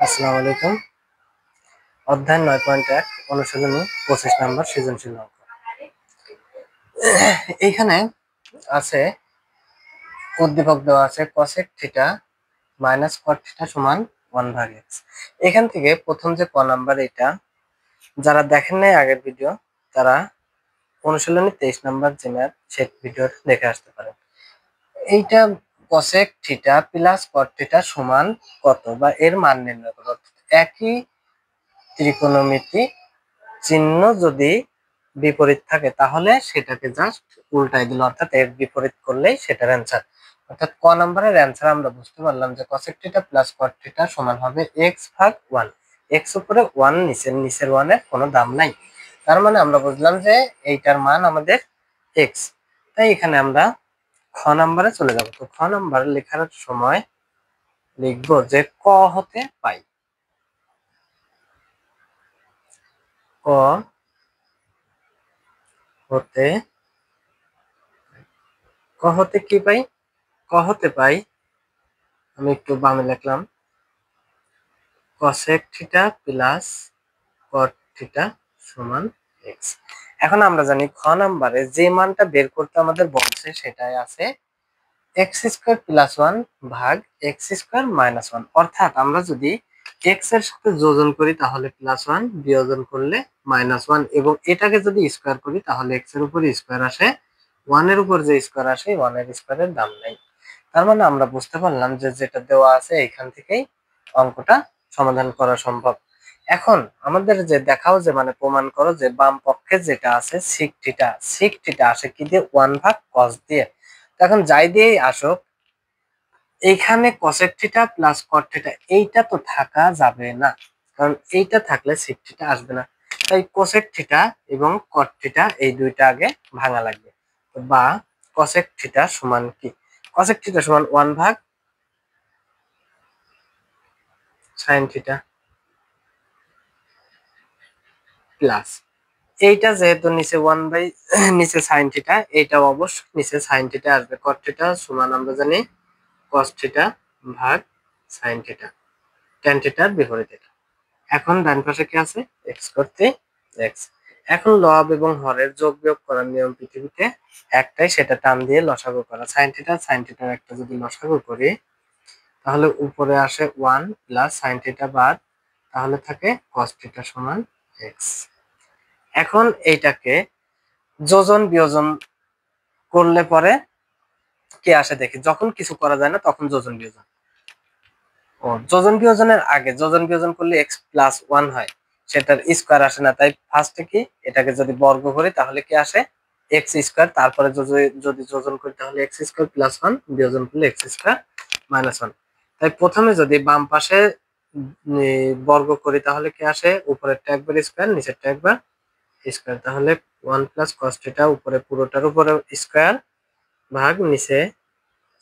আসসালামু আলাইকুম। অধ্যায় 9.1 অনুশীলনী 25 নম্বর সৃজনশীল অঙ্ক। এইখানে আছে উদ্দীপক দেওয়া আছে cosec theta minus cot theta সমান 1/x। এখান থেকে প্রথম যে ক নাম্বার, এটা যারা দেখেন নাই আগের ভিডিও, তারা অনুশীলনী 23 নম্বর যে ম্যাথ সেই ভিডিওটা দেখে আসতে পারেন। এইটা cosec theta plus cot theta সমান কত বা এর মান নির্ণয় করো। একই ত্রিকোণমিতি চিহ্ন যদি বিপরীত থাকে তাহলে সেটাকে জাস্ট উল্টাই দিল, অর্থাৎ এর বিপরীত করলেই সেটার অ্যান্সার। অর্থাৎ ক নাম্বারের অ্যান্সার আমরা বুঝতে পারলাম যে cosec theta plus cot theta সমান হবে x ভাগ 1। x উপরে 1, নিচের 1 এর কোনো দাম নাই, তার মানে আমরা বুঝলাম যে এইটার মান আমাদের x। তাই এখানে আমরা খ নাম্বারে চলে যাব। তো খ নাম্বার লেখার সময় লিখবো যে ক হতে পাই, ক হতে ক হতে কি পাই? ক হতে পাই, আমি একটু বামে লিখলাম, cosec theta plus cot theta সমান x। এখন আমরা জানি খ নাম্বারে যে মানটা বের করতে আমাদের বলছে সেটাই আছে x স্কয়ার প্লাস 1 ভাগ x স্কয়ার মাইনাস 1। অর্থাৎ আমরা যদি x এর সাথে যোজন করি তাহলে প্লাস 1, বিয়োজন করলে মাইনাস 1, এবং এটাকে যদি স্কয়ার করি তাহলে x এর উপর স্কয়ার আসে, 1 এর উপর যে স্কয়ার আসে 1 এর স্কয়ারের দাম নাই। তার মানে আমরা বুঝতে পারলাম যে যেটা দেওয়া আছে এখান থেকেই অঙ্কটা সমাধান করা সম্ভব। এখন আমাদের যে দেখাও যে মানে প্রমাণ করো যে বাম পক্ষে যেটা আছে sec থিটা আসে কি দিয়ে? 1 ভাগ cos দিয়ে। এখন যাই দিয়েই আসুক, এইখানে cosec theta plus cot theta এইটা তো থাকা যাবে না, কারণ এইটা থাকলে sec থিটা আসবে না। তাই cosec থিটা এবং cot থিটা এই দুইটা আগে ভাঙা লাগবে। বা cosec থিটা সমান কি? cosec থিটা সমান 1 ভাগ sin থিটা প্লাস এইটা যেহেতু নিচে 1 বাই নিচে sin থিটা, এইটা অবশ্যই নিচে sin থিটা আসবে। cot থিটা সমান আমরা জানি cos থিটা ভাগ sin থিটা, tan থিটার বিপরীত এটা। এখন ডান পাশে কি আছে? x করতে x। এখন লব এবং হরের যোগ বিয়োগ করার নিয়ম পৃথিবীতে একটাই, সেটা টান দিয়ে লসাগু করা। sin থিটার একটা যদি লসাগু করি তাহলে উপরে আসে 1 প্লাস sin থিটা বাদ, তাহলে থাকে cos থিটা সমান x। এখন এইটাকে যোজন বিয়োজন করলে পরে কি আসে দেখি। যখন কিছু করা যায় না তখন যোজন বিয়োজন। যোজন বিয়োজনের আগে যোজন বিয়োজন করলে x প্লাস 1 হয়, সেটার স্কয়ার আসে না। তাই ফার্স্টে কি এটাকে যদি বর্গ করি তাহলে কি আসে? x square. তারপরে যদি যোজন করি তাহলে x স্কয়ার প্লাস 1, বিয়োজন করলে x স্কয়ার মাইনাস 1। তাই প্রথমে যদি বাম পাশে বর্গ করি তাহলে কি আসে? উপরেরটা একবার স্কয়ার, নিচেরটা একবার স্কয়ার। তাহলে 1 প্লাস cos থিটা উপরে পুরোটার উপরে স্কয়ার ভাগ নিচে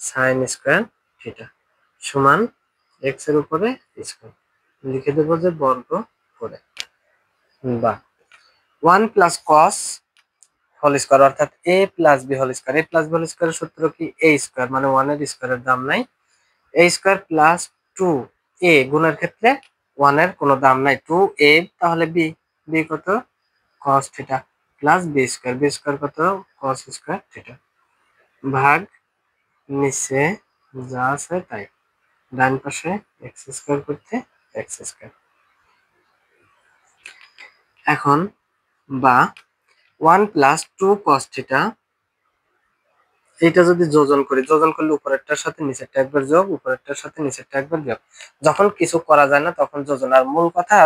sin স্কয়ার থিটা সমান x এর উপরে স্কয়ার। লিখে দেবো যে বর্গ করে, বা 1 প্লাস cos হোল স্কয়ার, অর্থাৎ a plus b whole square. a plus b whole স্কয়ারের সূত্র কি? a স্কয়ার, মানে 1 এর স্কয়ারের দাম নাই। a স্কয়ার প্লাস 2a, গুণের ক্ষেত্রে 1 এর কোনো দাম নাই, 2a, তাহলে b, b কত? cos theta plus b square, b square কত? cos স্কয়ার থিটা ভাগ নিচে যা আছে তাই, ডান পাশে x স্কয়ার করতে x স্কয়ার। এখন বা 1 প্লাস 2 cos থিটা, এটা যদি যোজন করি, যোজন করলে উপরেরটার সাথে নিচেরটা একবার যোগ, উপরেরটার সাথে নিচেরটা একবার বিয়োগ। যখন কিছু করা যায় না তখন যোজন। আর মূল কথা,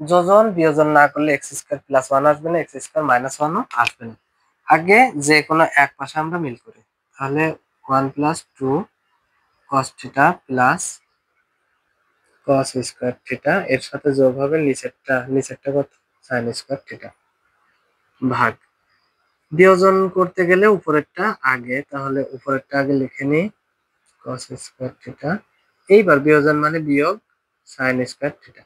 যোজন বিয়োজন না করলে x স্কয়ার প্লাস 1 আসবে না, x স্কয়ার মাইনাস 1 ও আসবে না। আগে যে কোনো এক পাশে আমরা মিল করি, তাহলে 1 plus 2 cos theta plus cos square theta, এর সাথে যোগ হবে নিচেরটা কত? sin স্কয়ার থিটা ভাগ, বিয়োজন করতে গেলে উপরেরটা আগে, তাহলে উপরেরটা আগে লিখে নিই cos স্কয়ার থিটা, এইবার বিয়োজন মানে বিয়োগ sin স্কয়ার থিটা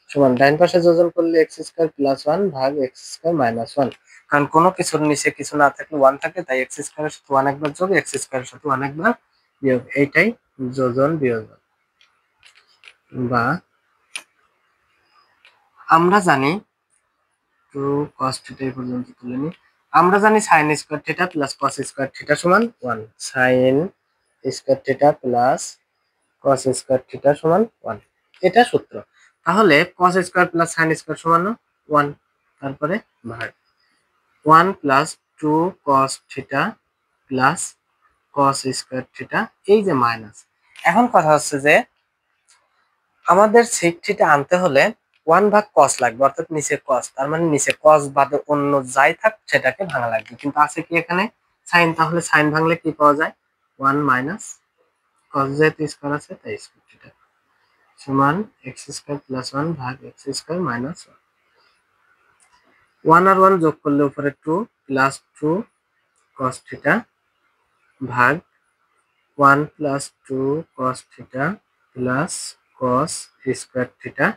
সমান, ডান পাশে যোজন করলে x স্কয়ার প্লাস 1 ভাগ x স্কয়ার মাইনাস 1। কারণ কোনো কিছুর নিচে কিছু না থাকলে 1 থাকে, তাই x স্কয়ারের সাথে 1 একবার যোগ, x স্কয়ারের সাথে 1 একবার বিয়োগ, এইটাই যোজন বিয়োজন। বা আমরা জানি 2 cos থিটা এই পর্যন্ত তুলে নিই। আমরা জানি sin square theta plus cos square theta সমান 1, sin square theta plus cos square theta সমান 1, এটা সূত্র। তাহলে cos square plus sin square সমান 1, তারপরে ভাগ 1 plus 2 cos theta plus cos square theta, এই যে মাইনাস। এখন কথা হচ্ছে যে আমাদের sec থিটা আনতে হলে 1 ভাগ cos লাগবে, অর্থাৎ নিচে cos, তার মানে নিচে cos বাদে অন্য যাই থাক সেটাকে ভাঙা লাগবে। কিন্তু আছে কি এখানে sin, তাহলে sin ভাঙলে কি পাওয়া যায় 1 মাইনাস cos, যেহেতু স্কয়ার আছে তাই স্কয়ার থিটা সমান x স্কয়ার প্লাস 1 ভাগ x স্কয়ার মাইনাস 1। 1 আর 1 যোগ করলে উপরে 2 প্লাস 2 cos থিটা ভাগ 1 plus 2 cos theta plus cos square theta.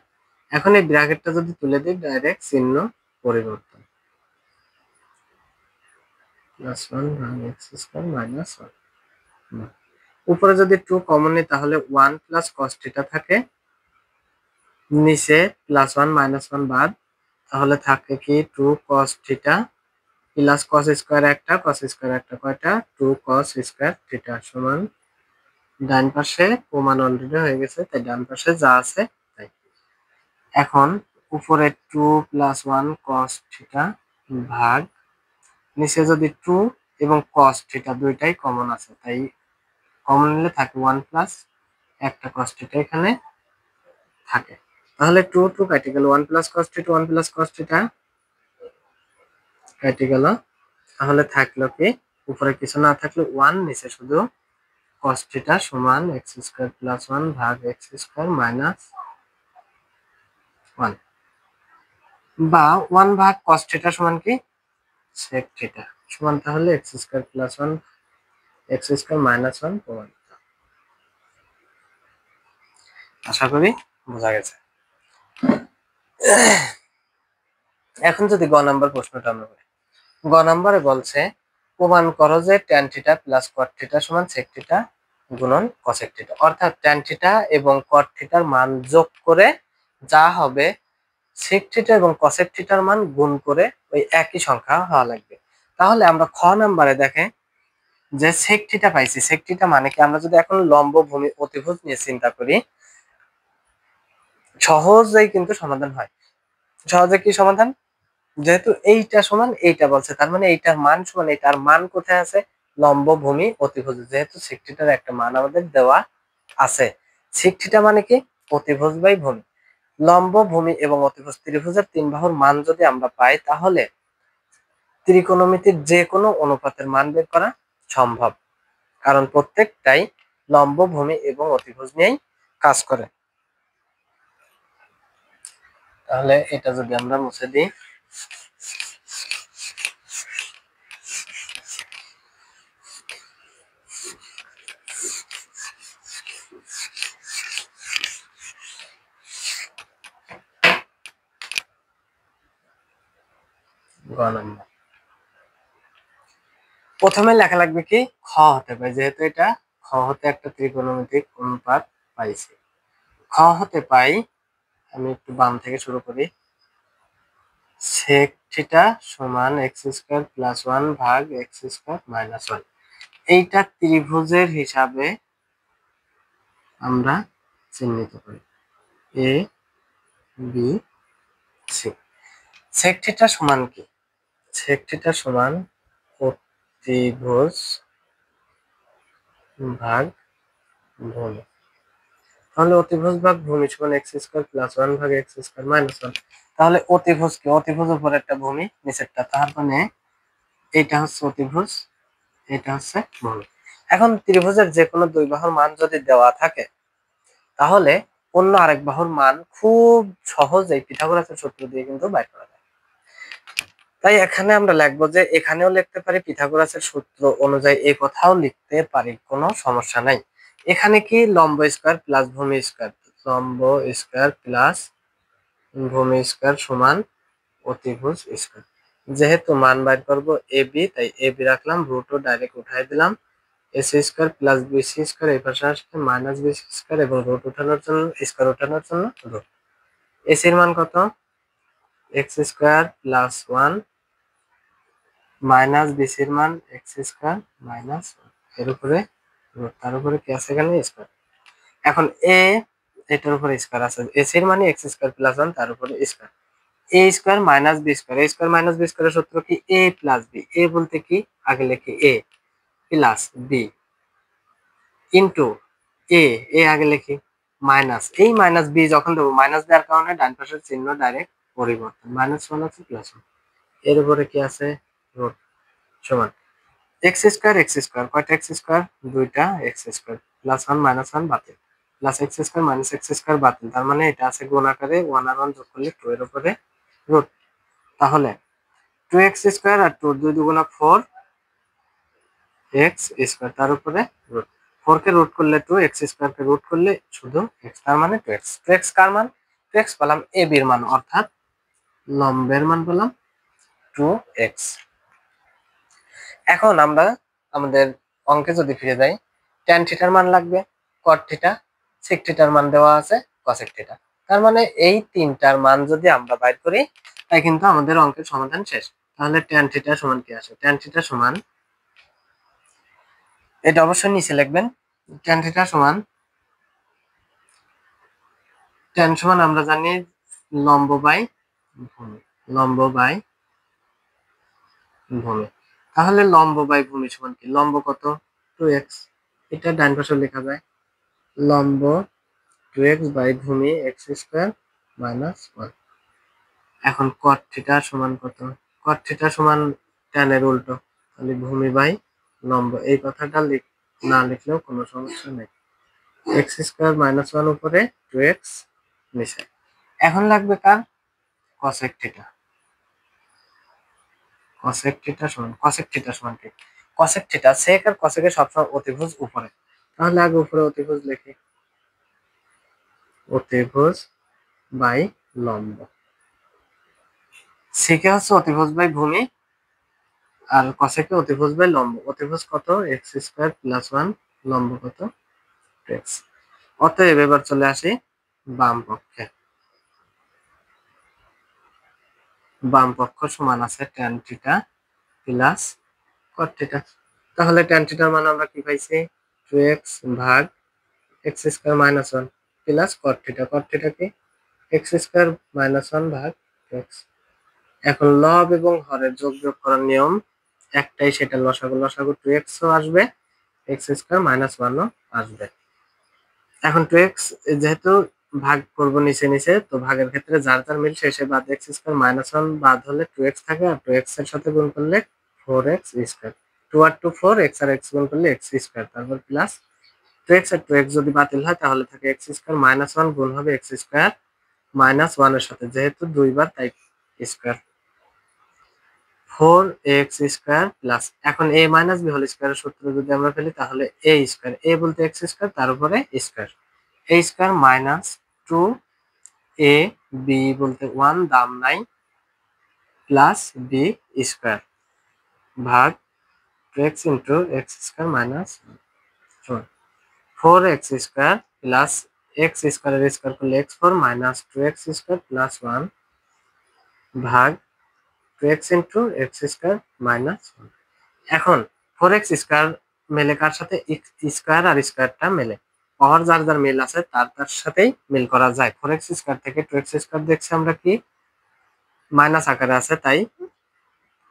এখন এই ব্র্যাকেটটা যদি তুলে দিই ডাইরেক্ট চিহ্ন পরিবর্তন, প্লাস 1 ভাগ x স্কয়ার মাইনাস 1। উপরে যদি 2 কমন নিই তাহলে 1 প্লাস cos থিটা থাকে, নিচে প্লাস 1 মাইনাস 1 বাদ, তাহলে থাকে কি 2 cos theta plus cos square একটা, cos স্কয়ার একটা কয়টা 2 cos স্কয়ার থিটা সমান, ডান পাশে প্রমাণ অলরেডি হয়ে গেছে তাই ডান পাশে যা আছে তাই। এখন উপরে 2 প্লাস 1 cos থিটা ভাগ নিচে যদি 2 এবং cos থিটা দুইটাই কমন আছে তাই কমন নিলে থাকে 1 প্লাস একটা cos থিটা এখানে থাকে, তাহলে 2 2 কেটে গেল, 1 plus cos theta 1 plus cos theta কেটে গেল, তাহলে থাকলো কি উপরে কিছু না থাকলে 1, নিচে শুধু cos থিটা সমান x স্কয়ার প্লাস 1 ভাগ x স্কয়ার মাইনাস 1, বা 1 ভাগ cos থিটা সমান কি sec থিটা সমান, তাহলে x square plus 1 x square minus 1 প্রমাণিত। আশা করি বোঝা গেছে। এখন যদি গ নাম্বার প্রশ্নটা আমরা করি, গ নাম্বারে বলছে প্রমাণ করো যে tan theta plus cot theta সমান sec থিটা গুণন cosec থিটা, অর্থাৎ tan থিটা এবং cot থিটার মান যোগ করে যা হবে sec থিটা এবং cosec থিটার মান গুণ করে ওই একই সংখ্যা হওয়া লাগবে। তাহলে আমরা খ নাম্বারে দেখে যে sec থিটা পাইছি, sec থিটা মানে কি, আমরা যদি এখন লম্ব ভূমি অতিভুজ নিয়ে চিন্তা করি সহজেই কিন্তু সমাধান হয়। সহজে কি সমাধান, যেহেতু এইটা সমান এইটা বলছে তার মানে এইটার মান সমান এইটার মান কোথায় আছে লম্ব ভূমি অতিভুজ, যেহেতু sec থিটার একটা মান আমাদের দেওয়া আছে। sec থিটা মানে কি অতিভুজ বাই ভূমি, লম্ব ভূমি এবং অতিভুজ ত্রিভুজের তিন বাহুর মান যদি আমরা পাই তাহলে ত্রিকোণমিতির যে কোনো অনুপাতের মান বের করা সম্ভব, কারণ প্রত্যেকটাই লম্ব ভূমি এবং অতিভুজ নিয়েই কাজ করে। তাহলে এটা যদি আমরা মুছে দিই, গ নম্বর প্রথমে লেখা লাগবে কি খ হতে পাই, যেহেতু এটা খ হতে একটা ত্রিকোণমিতিক অনুপাত পাইছি। খ হতে পাই, আমি একটু বাম থেকে শুরু করি, sec থিটা সমান x স্কয়ার প্লাস 1 ভাগ x স্কয়ার মাইনাস 1, এইটা ত্রিভুজের হিসাবে আমরা চিহ্নিত করি A B C. sec theta সমান কি, sec থিটা সমান অতিভুজ ভাগ ভূমি, তাহলে অতিভুজ ভাগ ভূমি সমান x স্কয়ার প্লাস 1 ভাগ x স্কয়ার মাইনাস 1। তাহলে অতিভুজ কি, অতিভুজ উপরে একটা ভূমি নিচেরটা, তার মানে এইটা হচ্ছে অতিভুজ, এটা হচ্ছে ভূমি। এখন ত্রিভুজের যে কোনো দুই বাহুর মান যদি দেওয়া থাকে তাহলে অন্য আরেক বাহুর মান খুব সহজেই পিথাগোরাসের সূত্র দিয়ে কিন্তু বের করা যায়। তাই এখানে আমরা লিখবো যে এখানেও লিখতে পারি পিথাগোরাসের সূত্র অনুযায়ী, এই কথাও লিখতে পারি, কোনো সমস্যা নাই। এখানে কি লম্ব স্কয়ার প্লাস ভূমি স্কয়ার, লম্ব স্কয়ার প্লাস ভূমি স্কয়ার সমান অতিভুজ স্কয়ার। যেহেতু মান বাইর করব এ বি তাই এ বি রাখলাম, রুটও ডাইরেক্ট উঠাই দিলাম, AC square plus BC square এই পাশে আসলে মাইনাস বিসি স্কয়ার এবং রুট উঠানোর জন্য স্কয়ার উঠানোর জন্য রুট। এসির মান কত এক্স স্কোয়ার প্লাস 1 মাইনাস বিসির মান এক্স স্কোয়ার মাইনাস এর উপরে রুট, তার উপরে কি আছে এখানে স্কোয়ার। এখন এ এটার উপরে স্কোয়ার আছে, এস এর মানে এক্স স্কোয়ার প্লাস 1 তার উপরে স্কোয়ার, এ স্কোয়ার মাইনাস বি স্কোয়ার, এ স্কোয়ার মাইনাস বি স্কোয়ারের সূত্র কি এ প্লাস বি, এ বলতে কি আগে লিখি এ প্লাস বি ইন্টু এ, এ আগে লিখি মাইনাস, এই মাইনাস বি যখন দেবো মাইনাস দেওয়ার কারণে ডান পাশের চিহ্ন ডাইরেক্ট পরিবর্তন, মাইনাস 1 আছে প্লাস 1, এর উপরে কি আছে রুট সমান এক্স স্কোয়ার কয়টা এক্স স্কোয়ার দুইটা এক্স স্কোয়ার প্লাস 1 মাইনাস 1 বাতিল plus x square minus x square বাতিল, তার মানে এটা আছে গুণ আকারে 1 আর 1 যোগ করলে 2 এর উপরে রুট, তাহলে 2x স্কোয়ার আর 2 2 দুগুণা 4 এক্স স্কোয়ার তার উপরে রুট, 4 কে রুট করলে 2, এক্স স্কোয়ার কে রুট করলে শুধু এক্স, তার মানে 2x, 2x কার মান 2x পেলাম এ বির মান অর্থাৎ লম্বের মান পেলাম 2x। এখন আমরা আমাদের অঙ্কে যদি ফিরে যাই, ট্যান থিটার মান লাগবে, কট থিটা, সেক থিটার মান দেওয়া আছে, কসেক থিটা, তার মানে এই তিনটার মান যদি আমরা বাইর করি তাই কিন্তু আমাদের অঙ্কের সমাধান শেষ। তাহলে ট্যান থিটা সমান কি আসে, ট্যান থিটা সমান, এটা অবশ্যই নিচে লিখবেন, ট্যান থিটা সমান, ট্যান সমান আমরা জানি লম্ব বাই ভূমি, লম্ব বাই ভূমি, তাহলে লম্ব বাই ভূমি সমান কি, লম্ব কত 2x, এটা ডান পাশে লেখা যায় লম্ব 2x বাই ভূমি এক্স স্কোয়ার মাইনাস 1। এখন কট থিটা সমান কত, কট থিটা সমান ট্যান এর উল্টো, তাহলে ভূমি বাই লম্ব, এই কথাটা না লিখলেও কোনো সমস্যা নেই, এক্স স্কোয়ার মাইনাস 1 উপরে 2x নিচে। এখন লাগবে কার, কসেক থিটা, কসেক থিটা সমান, কসেক থিটা সমান কি, কসেক থিটা সেক আর কসেকের সবসময় অতিভুজ উপরে, তাহলে আগে উপরে অতিভুজ লিখি, অতিভুজ বাই লম্ব, সেকে হচ্ছে অতিভুজ বাই ভূমি আর কসেকে অতিভুজ বাই লম্ব, অতিভুজ কত এক্স স্কোয়ার প্লাস 1, লম্ব কত 2x। অতএব এবার চলে আসি বাম পক্ষে, বাম পক্ষ সমান আছে tan theta plus cot theta, তাহলে ট্যান থিটার মান আমরা কি পাইছি 2x ভাগ x square minus 1 plus cot theta, কট থিটা কি এক্স স্কোয়ার মাইনাস 1 ভাগ এক্স। এখন লব এবং হরের যোগ বিয়োগ করার নিয়ম একটাই, সেটা লসাগু, লসাগু 2x ও আসবে, এক্স স্কোয়ার মাইনাস 1 ও আসবে। এখন 2x যেহেতু ভাগ করব নিচে নিচে, তো ভাগের ক্ষেত্রে যার যার মিল শেষে বাদ এক্স স্কোয়ার মাইনাস 1 বাদ হলে 2x থাকে, আর 2x এর সাথে গুণ করলে 4x স্কোয়ার, 2 আর 2 4, x আর x গুণ করলে x স্কোয়ার, তারপর প্লাস 2x আর 2x যদি বাতিল হয় তাহলে থাকে x স্কোয়ার মাইনাস 1 গুণ হবে x স্কোয়ার মাইনাস 1 এর সাথে, যেহেতু দুইবার তাই স্কোয়ার, 4x স্কোয়ার প্লাস, এখন a মাইনাস b হোল স্কোয়ারের সূত্র যদি আমরা ফেলি তাহলে a স্কোয়ার, a বলতে x স্কোয়ার তার উপরে square, a square minus 2 a b বলতে 1 দাম নাই প্লাস b স্কোয়ার ভাগ 2x into x square minus 4x square plus x স্কোয়ারের স্কোয়ার করলে x4 minus 2x square plus 1 ভাগ 2x into x square minus 1। এখন 4x স্কোয়ার মেলে কার সাথে, স্কোয়ার আর স্কোয়ারটা মেলে, পাওয়ার যার যার মিল আছে তার তার সাথেই মিল করা যায়, 4x স্কোয়ার থেকে 2x স্কোয়ার দেখছি আমরা কি মাইনাস আকারে আছে, তাই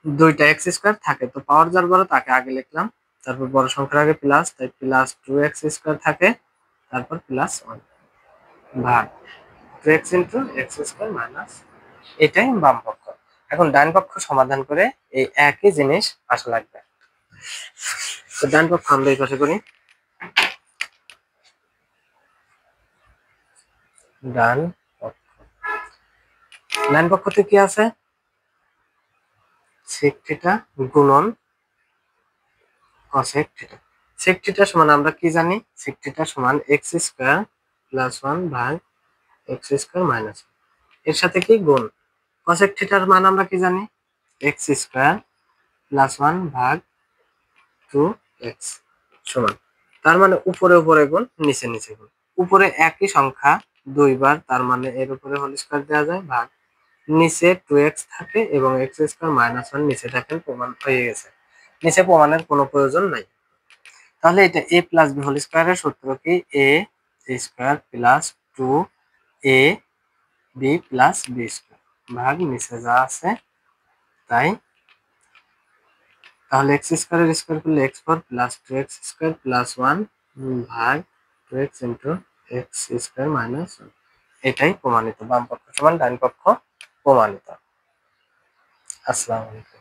দুইটা x স্কোয়ার থাকে, তো পাওয়ার যার বড় তাকে আগে লিখলাম, তারপর বড় সংখ্যার আগে প্লাস, তাই প্লাস 2x স্কোয়ার থাকে, তারপর প্লাস 1 ভাগ 2x into x square minus, এটাই বাম পক্ষ। এখন ডান পক্ষ সমাধান করে এই একই জিনিস আসা লাগবে, তো ডান পক্ষ আমরা এই পাশে করি, ডান পক্ষ, ডান পক্ষতে কি আছে সেক থিটা গুণন কসেক থিটা, সেক থিটা সমান আমরা কি জানি, সেক থিটা সমান এক্স স্কোয়ার প্লাস 1 ভাগ এক্স স্কোয়ার মাইনাস, এর সাথে কি গুণ, কসেক থিটার মান আমরা কি জানি এক্স স্কোয়ার প্লাস 1 ভাগ 2x সমান, তার মানে উপরে উপরে গুণ নিচে নিচে গুণ, উপরে একই সংখ্যা দুইবার, তার মানে এর উপরে হোল স্কয়ার দেওয়া যায় ভাগ নিচে 2x থাকে এবং x স্কয়ার মাইনাস 1 নিচে থাকে, প্রমাণ হয়ে গেছে। নিচে প্রমাণের কোনো প্রয়োজন নাই। তাহলে এটা a প্লাস b হোল স্কয়ারের সূত্র কি? a square plus 2 a b plus b square ভাগ নিচে যা আছে তাই। তাহলে x স্কয়ারের স্কয়ার করলে x4 plus 2x square plus 1 ভাগ 2x into x square minus 1। এটাই প্রমাণিত। বাম পক্ষ সমান ডান পক্ষ প্রমাণিত। আসসালামু আলাইকুম।